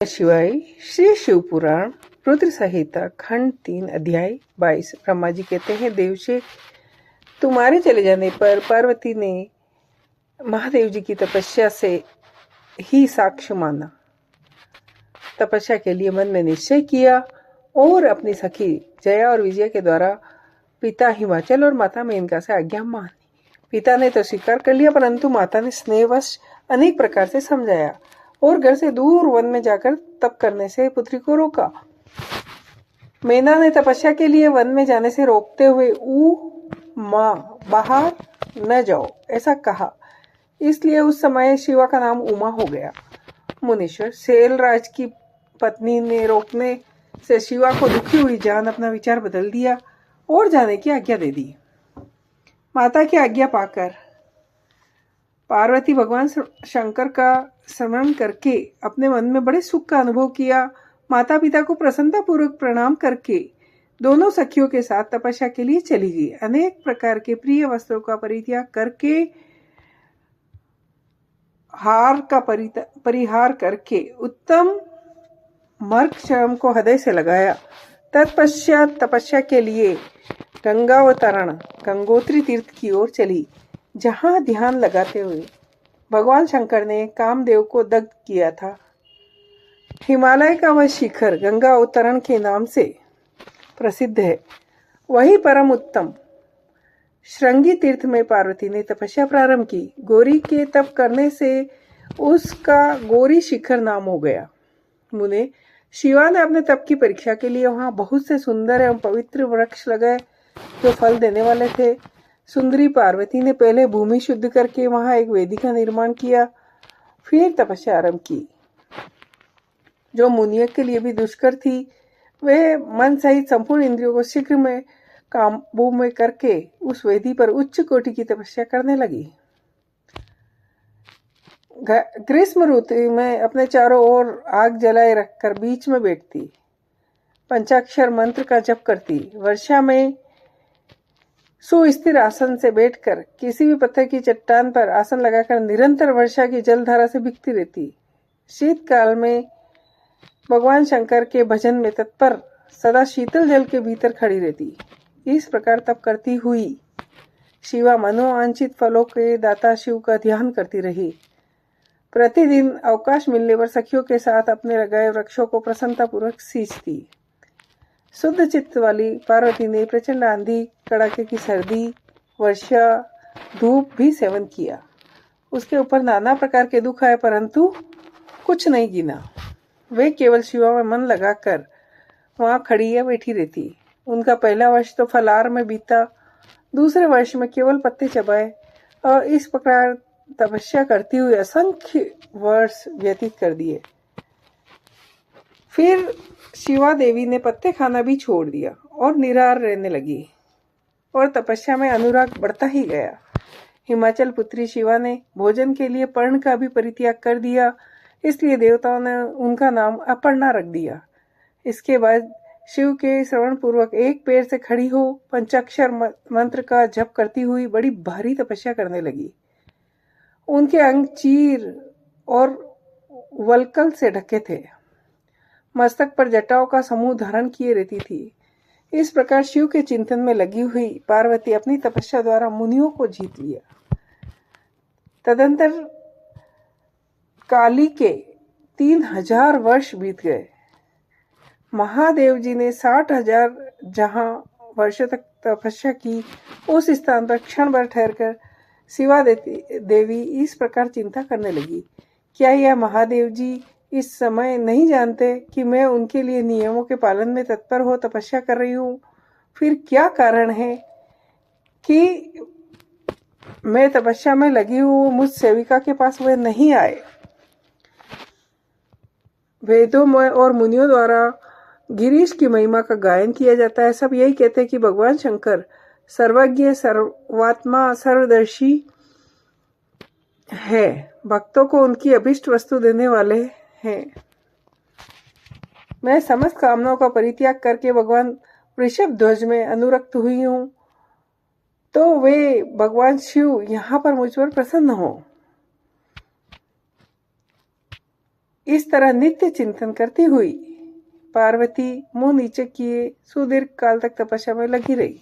शिवाय श्री शिव पुराण रुद्र संहिता खंड 3 अध्याय 22। ब्रह्मा जी कहते हैं, देव से तुम्हारे चले जाने पर पार्वती ने महादेव जी की तपस्या से ही साक्ष्य माना। तपस्या के लिए मन में निश्चय किया और अपनी सखी जया और विजय के द्वारा पिता हिमाचल और माता मेनका से आज्ञा मानी। पिता ने तो स्वीकार कर लिया, परंतु माता ने स्नेहवश अनेक प्रकार से समझाया और घर से दूर वन में जाकर तप करने से पुत्री को रोका। मैना ने तपस्या के लिए वन में जाने से रोकते हुए माँ बाहर न जाओ ऐसा कहा, इसलिए उस समय शिवा का नाम उमा हो गया। मुनीश्वर शैलराज की पत्नी ने रोकने से शिवा को दुखी हुई जान अपना विचार बदल दिया और जाने की आज्ञा दे दी। माता की आज्ञा पाकर पार्वती भगवान शंकर का स्मरण करके अपने मन में बड़े सुख का अनुभव किया। माता पिता को प्रसन्नता पूर्वक प्रणाम करके दोनों सखियों के साथ तपस्या के लिए चली गई। अनेक प्रकार के प्रिय वस्त्रों का परित्याग करके हार का परिहार करके उत्तम मर्कशम को हृदय से लगाया। तत्पश्चात तपस्या के लिए गंगावतरण गंगोत्री तीर्थ की ओर चली, जहां ध्यान लगाते हुए भगवान शंकर ने कामदेव को दग्ध किया था। हिमालय का वह शिखर गंगा अवतरण के नाम से प्रसिद्ध है। वही परम उत्तम श्रृंगी तीर्थ में पार्वती ने तपस्या प्रारंभ की। गौरी के तप करने से उसका गौरी शिखर नाम हो गया। मुने शिवा ने अपने तप की परीक्षा के लिए वहां बहुत से सुंदर एवं पवित्र वृक्ष लगाए जो फल देने वाले थे। सुंदरी पार्वती ने पहले भूमि शुद्ध करके वहां एक वेदी का निर्माण किया, फिर तपस्या आरंभ की, जो मुनियों के लिए भी दुष्कर थी। वे मन सहित संपूर्ण इंद्रियों को शीघ्र में काबू में करके उस वेदी पर उच्च कोटि की तपस्या करने लगी। ग्रीष्म ऋतु में अपने चारों ओर आग जलाए रखकर बीच में बैठती, पंचाक्षर मंत्र का जप करती। वर्षा में सुस्थिर आसन से बैठकर किसी भी पत्थर की चट्टान पर आसन लगाकर निरंतर वर्षा की जलधारा से भीगती रहती। शीतकाल में भगवान शंकर के भजन में तत्पर सदा शीतल जल के भीतर खड़ी रहती। इस प्रकार तप करती हुई शिवा मनोवांछित फलों के दाता शिव का ध्यान करती रही। प्रतिदिन अवकाश मिलने पर सखियों के साथ अपने लगाए वृक्षों को प्रसन्नतापूर्वक सींचती। शुद्ध चित्त वाली पार्वती ने प्रचंड आंधी, कड़ाके की सर्दी, वर्षा, धूप भी सेवन किया। उसके ऊपर नाना प्रकार के दुख आए, परंतु कुछ नहीं गिना। वे केवल शिवा में मन लगाकर वहां खड़ी या बैठी रहती। उनका पहला वर्ष तो फलाहार में बीता, दूसरे वर्ष में केवल पत्ते चबाए और इस प्रकार तपस्या करती हुई असंख्य वर्ष व्यतीत कर दिए। फिर शिवा देवी ने पत्ते खाना भी छोड़ दिया और निराहार रहने लगी और तपस्या में अनुराग बढ़ता ही गया। हिमाचल पुत्री शिवा ने भोजन के लिए पर्ण का भी परित्याग कर दिया, इसलिए देवताओं ने उनका नाम अपर्णा रख दिया। इसके बाद शिव के श्रवण पूर्वक एक पैर से खड़ी हो पंचाक्षर मंत्र का जप करती हुई बड़ी भारी तपस्या करने लगी। उनके अंग चीर और वल्कल से ढके थे। मस्तक पर जटाओं का समूह धारण किए रहती थी। इस प्रकार शिव के चिंतन में लगी हुई पार्वती अपनी तपस्या द्वारा मुनियों को जीत लिया। तदंतर काली के 3000 वर्ष बीत गए। महादेव जी ने 60,000 जहां वर्षों तक तपस्या की, उस स्थान पर क्षण भर ठहरकर शिवा देवी इस प्रकार चिंता करने लगी, क्या यह महादेव जी इस समय नहीं जानते कि मैं उनके लिए नियमों के पालन में तत्पर हो तपस्या कर रही हूँ? फिर क्या कारण है कि मैं तपस्या में लगी हूँ, मुझ सेविका के पास वे नहीं आए? वेदों में और मुनियों द्वारा गिरीश की महिमा का गायन किया जाता है। सब यही कहते हैं कि भगवान शंकर सर्वज्ञ, सर्वात्मा, सर्वदर्शी है, भक्तों को उनकी अभिष्ट वस्तु देने वाले हैं। मैं समस्त कामनाओं का परित्याग करके भगवान वृषभ ध्वज में अनुरक्त हुई हूं, तो वे भगवान शिव यहाँ पर मुझ पर प्रसन्न हो। इस तरह नित्य चिंतन करती हुई पार्वती मुंह नीचे किए सुदीर्घ काल तक तपस्या में लगी रही।